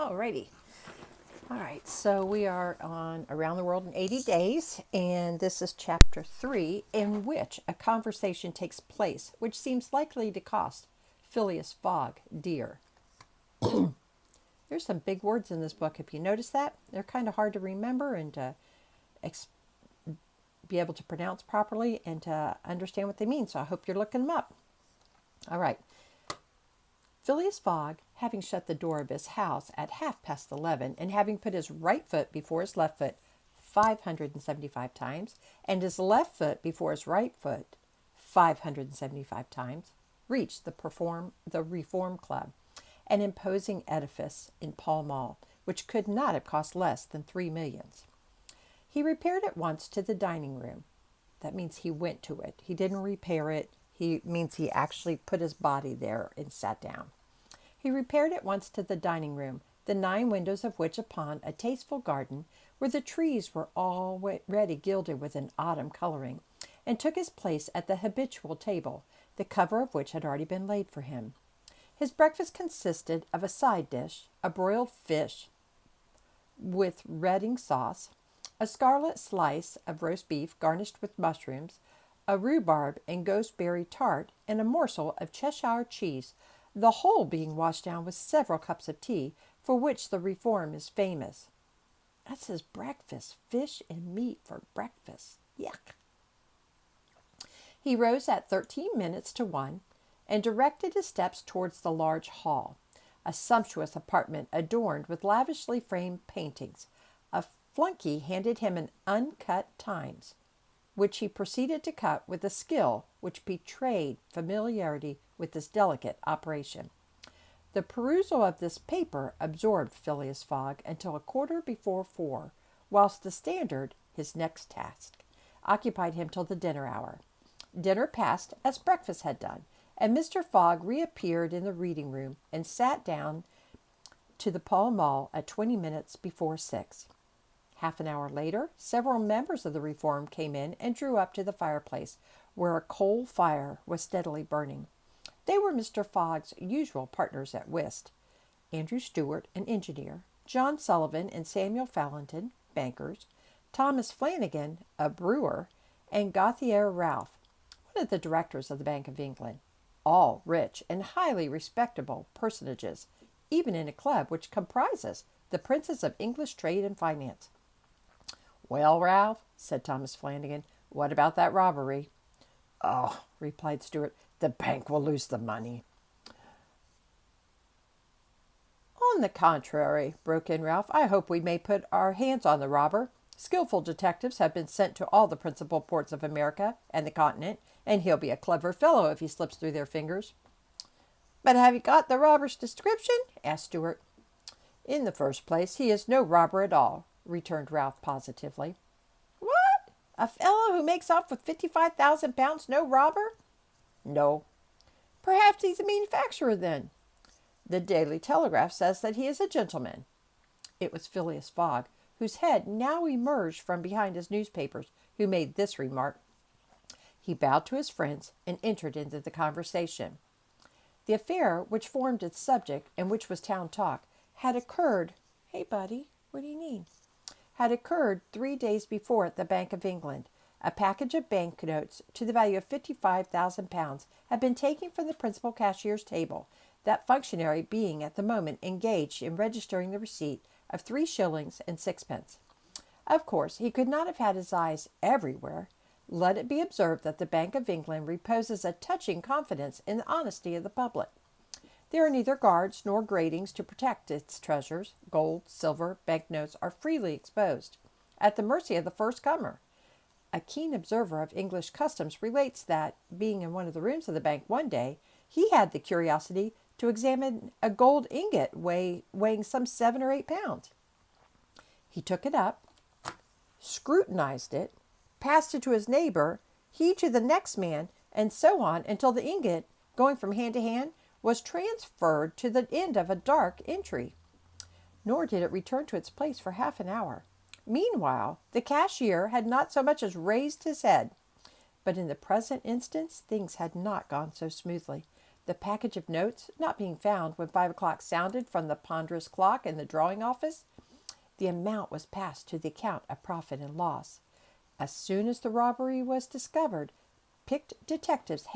Alrighty. All right, so we are on Around the World in 80 Days, and this is chapter 3, in which a conversation takes place which seems likely to cost Phileas Fogg dear. There's some big words in this book. If you notice that, they're kind of hard to remember and to ex- be able to pronounce properly and to understand what they mean, so I hope you're looking them up. All right. Phileas Fogg, having shut the door of his house at 11:30, and having put his right foot before his left foot 575 times, and his left foot before his right foot 575 times, reached the Reform Club, an imposing edifice in Pall Mall, which could not have cost less than 3 millions. He repaired at once to the dining room. That means he went to it. He didn't repair it. He means he actually put his body there and sat down. He repaired at once to the dining room, the 9 windows of which upon a tasteful garden, where the trees were already gilded with an autumn coloring, and took his place at the habitual table, the cover of which had already been laid for him. His breakfast consisted of a side dish, a broiled fish with Reading sauce, a scarlet slice of roast beef garnished with mushrooms, a rhubarb and gooseberry tart, and a morsel of Cheshire cheese, the whole being washed down with several cups of tea, for which the Reform is famous. That's his breakfast, fish and meat for breakfast. Yuck. He rose at 13 minutes to 1 and directed his steps towards the large hall, a sumptuous apartment adorned with lavishly framed paintings. A flunky handed him an uncut Times, which he proceeded to cut with a skill which betrayed familiarity with this delicate operation. The perusal of this paper absorbed Phileas Fogg until 4:15, whilst the Standard, his next task, occupied him till the dinner hour. Dinner passed as breakfast had done, and Mr. Fogg reappeared in the reading room and sat down to the Pall Mall at 20 minutes before 6. Half an hour later, several members of the Reform came in and drew up to the fireplace, where a coal fire was steadily burning. They were Mr. Fogg's usual partners at whist: Andrew Stewart, an engineer; John Sullivan and Samuel Fallentin, bankers; Thomas Flanagan, a brewer; and Gauthier Ralph, one of the directors of the Bank of England, all rich and highly respectable personages, even in a club which comprises the princes of English trade and finance. "Well, Ralph," said Thomas Flanagan, "what about that robbery?" "Oh," replied Stewart, "the bank will lose the money." "On the contrary," broke in Ralph, "I hope we may put our hands on the robber. Skillful detectives have been sent to all the principal ports of America and the continent, and he'll be a clever fellow if he slips through their fingers." "But have you got the robber's description?" asked Stewart. "In the first place, he is no robber at all," returned Ralph positively. "What? A fellow who makes off with £55,000 no robber?" "No." "Perhaps he's a manufacturer, then?" "The Daily Telegraph says that he is a gentleman." It was Phileas Fogg, whose head now emerged from behind his newspapers, who made this remark. He bowed to his friends and entered into the conversation. The affair which formed its subject, and which was town talk, had occurred— "Hey, buddy, what do you need?" Had occurred 3 days before at the Bank of England. A package of banknotes to the value of £55,000 had been taken from the principal cashier's table, that functionary being at the moment engaged in registering the receipt of 3 shillings and 6 pence. Of course, he could not have had his eyes everywhere. Let it be observed that the Bank of England reposes a touching confidence in the honesty of the public. There are neither guards nor gratings to protect its treasures. Gold, silver, banknotes are freely exposed, at the mercy of the first comer. A keen observer of English customs relates that, being in one of the rooms of the bank one day, he had the curiosity to examine a gold ingot weighing some 7 or 8 pounds. He took it up, scrutinized it, passed it to his neighbor, he to the next man, and so on until the ingot, going from hand to hand, was transferred to the end of a dark entry. Nor did it return to its place for half an hour. Meanwhile, the cashier had not so much as raised his head. But in the present instance, things had not gone so smoothly. The package of notes not being found when 5 o'clock sounded from the ponderous clock in the drawing office, the amount was passed to the account of profit and loss. As soon as the robbery was discovered, picked detectives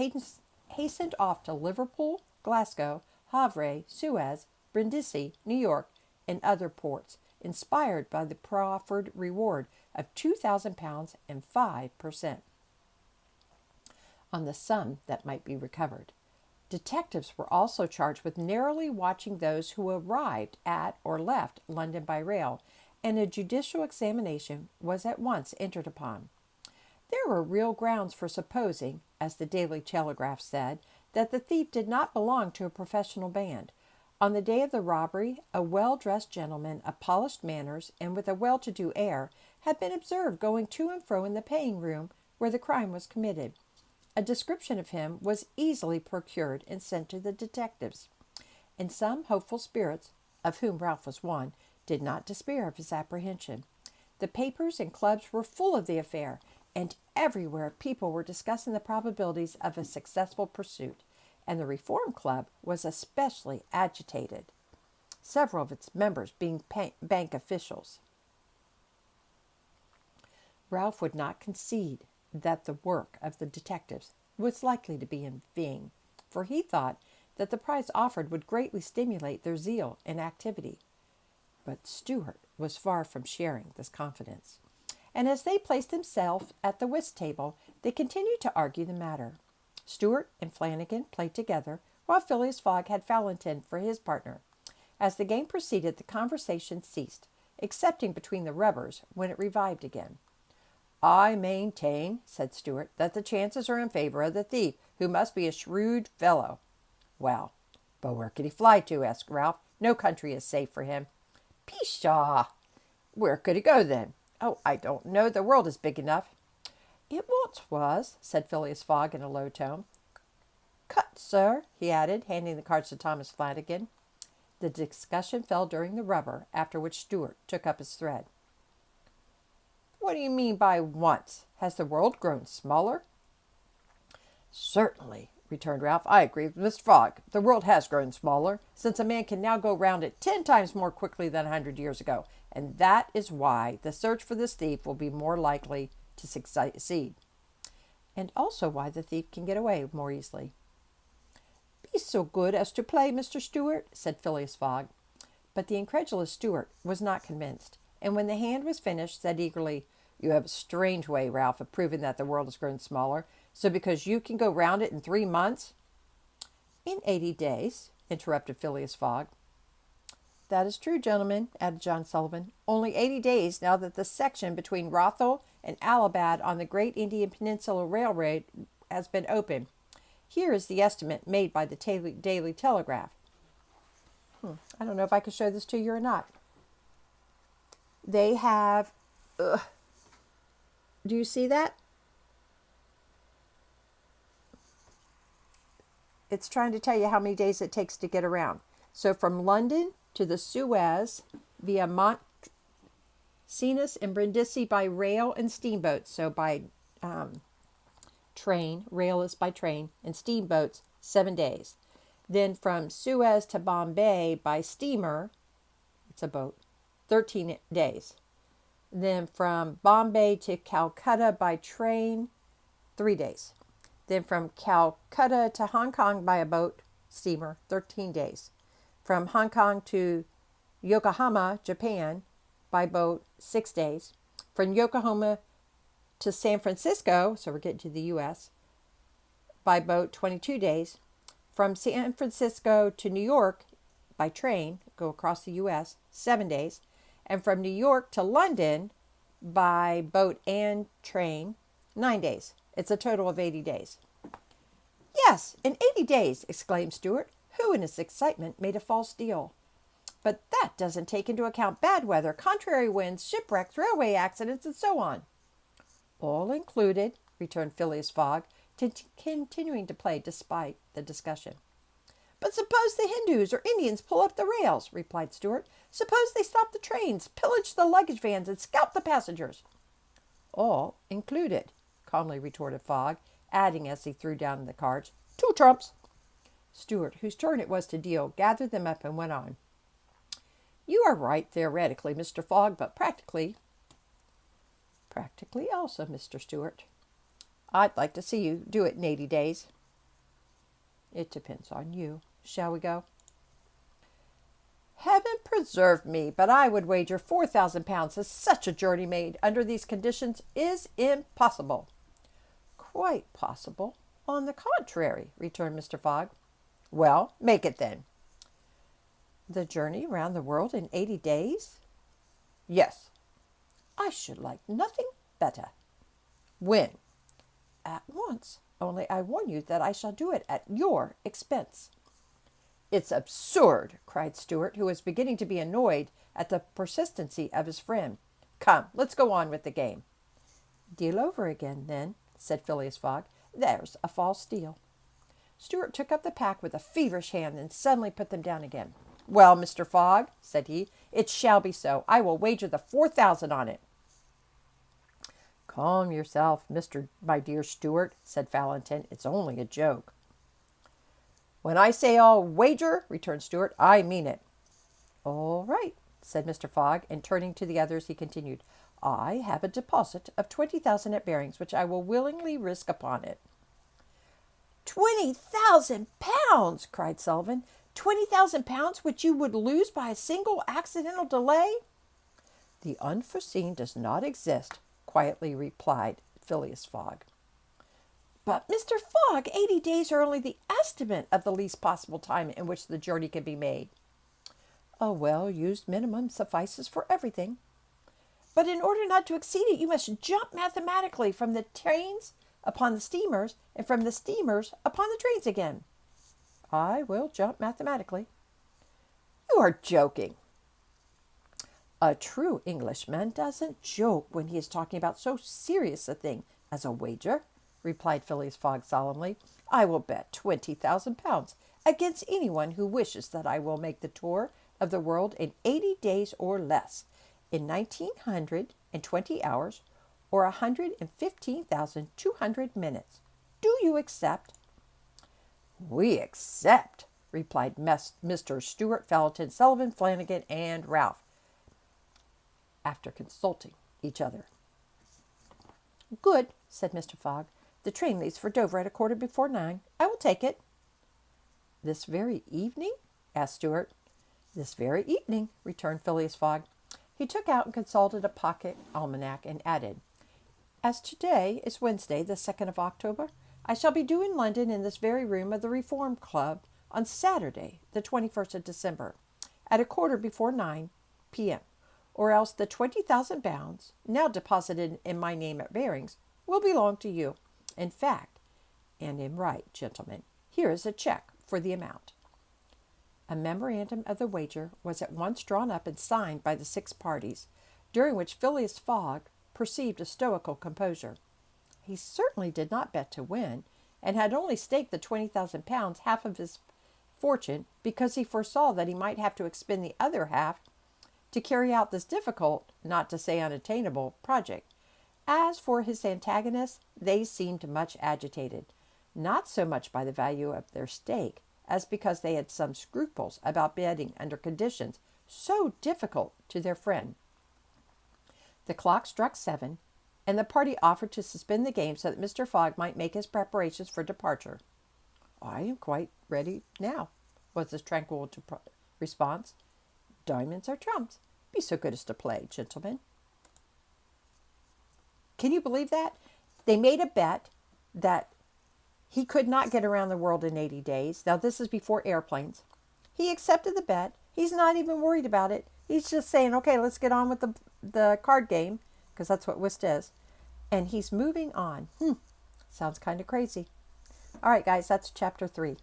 hastened off to Liverpool, Glasgow, Havre, Suez, Brindisi, New York, and other ports, inspired by the proffered reward of £2,000 and 5% on the sum that might be recovered. Detectives were also charged with narrowly watching those who arrived at or left London by rail, and a judicial examination was at once entered upon. There were real grounds for supposing, as the Daily Telegraph said, that the thief did not belong to a professional band. On the day of the robbery, a well-dressed gentleman of polished manners and with a well-to-do air had been observed going to and fro in the paying room where the crime was committed. A description of him was easily procured and sent to the detectives, and some hopeful spirits, of whom Ralph was one, did not despair of his apprehension. The papers and clubs were full of the affair, and everywhere people were discussing the probabilities of a successful pursuit, and the Reform Club was especially agitated, several of its members being bank officials. Ralph would not concede that the work of the detectives was likely to be in vain, for he thought that the prize offered would greatly stimulate their zeal and activity. But Stewart was far from sharing this confidence, and as they placed themselves at the whist table, they continued to argue the matter. Stewart and Flanagan played together, while Phileas Fogg had Fallentin for his partner. As the game proceeded, the conversation ceased, excepting between the rubbers, when it revived again. "I maintain," said Stewart, "that the chances are in favor of the thief, who must be a shrewd fellow." "Well, but where could he fly to?" asked Ralph. "No country is safe for him." "Pshaw! Where could he go, then?" "Oh, I don't know. The world is big enough." "It once was," said Phileas Fogg in a low tone. "Cut, sir," he added, handing the cards to Thomas Flanagan. The discussion fell during the rubber, after which Stewart took up his thread. "What do you mean by once? Has the world grown smaller?" "Certainly," returned Ralph. "I agree with Mr. Fogg. The world has grown smaller, since a man can now go round it 10 times more quickly than 100 years ago, and that is why the search for this thief will be more likely to succeed, and also why the thief can get away more easily." "Be so good as to play, Mr. Stewart," said Phileas Fogg. But the incredulous Stewart was not convinced, and when the hand was finished, said eagerly, "You have a strange way, Ralph, of proving that the world has grown smaller. So because you can go round it in 3 months?" "In 80 days," interrupted Phileas Fogg. "That is true, gentlemen," added John Sullivan. "Only 80 days now that the section between Rothal and Allahabad on the Great Indian Peninsula Railroad has been opened. Here is the estimate made by the Daily Telegraph. I don't know if I can show this to you or not. They have... do you see that? It's trying to tell you how many days it takes to get around. So from London to the Suez via Mont Cenis and Brindisi by rail and steamboats. So by train, rail is by train, and steamboats, 7 days. Then from Suez to Bombay by steamer, it's a boat, 13 days. Then from Bombay to Calcutta by train, 3 days. Then from Calcutta to Hong Kong by a boat, steamer, 13 days. From Hong Kong to Yokohama, Japan, by boat, 6 days. From Yokohama to San Francisco, so we're getting to the U.S., by boat, 22 days. From San Francisco to New York, by train, go across the U.S., 7 days. And from New York to London, by boat and train, 9 days. It's a total of 80 days. "Yes, in 80 days," exclaimed Stewart, who in his excitement made a false deal. "But that doesn't take into account bad weather, contrary winds, shipwrecks, railway accidents, and so on." "All included," returned Phileas Fogg, continuing to play despite the discussion. "But suppose the Hindus or Indians pull up the rails," replied Stewart. "Suppose they stop the trains, pillage the luggage vans, and scalp the passengers." "All included," calmly retorted Fogg, adding as he threw down the cards, "2 trumps." Stuart, whose turn it was to deal, gathered them up and went on. You are right theoretically, Mr. Fogg, but practically also, Mr. Stuart. I'd like to see you do it in 80 days. It depends on you. Shall we go? Heaven preserve me, but I would wager 4,000 pounds that such a journey made under these conditions is impossible. Quite possible. On the contrary, returned Mr. Fogg. Well, make it then. The journey round the world in 80 days? Yes. I should like nothing better. When? At once. Only I warn you that I shall do it at your expense. It's absurd, cried Stuart, who was beginning to be annoyed at the persistency of his friend. Come, let's go on with the game. Deal over again, then, said Phileas Fogg. There's a false deal. Stuart took up the pack with a feverish hand and suddenly put them down again. Well, Mr. Fogg, said he, it shall be so. I will wager the 4,000 on it. Calm yourself, my dear Stuart, said Valentin. It's only a joke. When I say I'll wager, returned Stuart, I mean it. All right, said Mr. Fogg, and turning to the others, he continued, I have a deposit of 20,000 at Barings, which I will willingly risk upon it. 20,000 pounds, cried Sullivan. 20,000 pounds which you would lose by a single accidental delay? The unforeseen does not exist, quietly replied Phileas Fogg. But, Mr. Fogg, 80 days are only the estimate of the least possible time in which the journey can be made. A well-used minimum suffices for everything. But in order not to exceed it, you must jump mathematically from the trains upon the steamers, and from the steamers upon the trains again. I will jump mathematically. You are joking. A true Englishman doesn't joke when he is talking about so serious a thing as a wager, replied Phileas Fogg solemnly. I will bet 20,000 pounds against anyone who wishes that I will make the tour of the world in 80 days or less, in 1,920 hours, or 115,200 minutes. Do you accept? We accept, replied Mr. Stuart, Valentin, Sullivan, Flanagan, and Ralph, after consulting each other. Good, said Mr. Fogg. The train leaves for Dover at 9:15. I will take it. This very evening? Asked Stuart. This very evening, returned Phileas Fogg. He took out and consulted a pocket almanac and added, As today is Wednesday, the 2nd of October, I shall be due in London in this very room of the Reform Club on Saturday, the 21st of December, at 9:15 p.m., or else the 20,000 pounds, now deposited in my name at Barings, will belong to you. In fact, and in right, gentlemen, here is a cheque for the amount. A memorandum of the wager was at once drawn up and signed by the 6 parties, during which Phileas Fogg perceived a stoical composure. He certainly did not bet to win, and had only staked the 20,000 pounds, half of his fortune, because he foresaw that he might have to expend the other half to carry out this difficult, not to say unattainable, project. As for his antagonists, they seemed much agitated, not so much by the value of their stake, as because they had some scruples about betting under conditions so difficult to their friend. The clock struck 7, and the party offered to suspend the game so that Mr. Fogg might make his preparations for departure. I am quite ready now, was his tranquil response. Diamonds are trumps. Be so good as to play, gentlemen. Can you believe that? They made a bet that he could not get around the world in 80 days. Now, this is before airplanes. He accepted the bet. He's not even worried about it. He's just saying, okay, let's get on with the card game, because that's what whist is. And he's moving on. Sounds kind of crazy. All right, guys, that's chapter 3.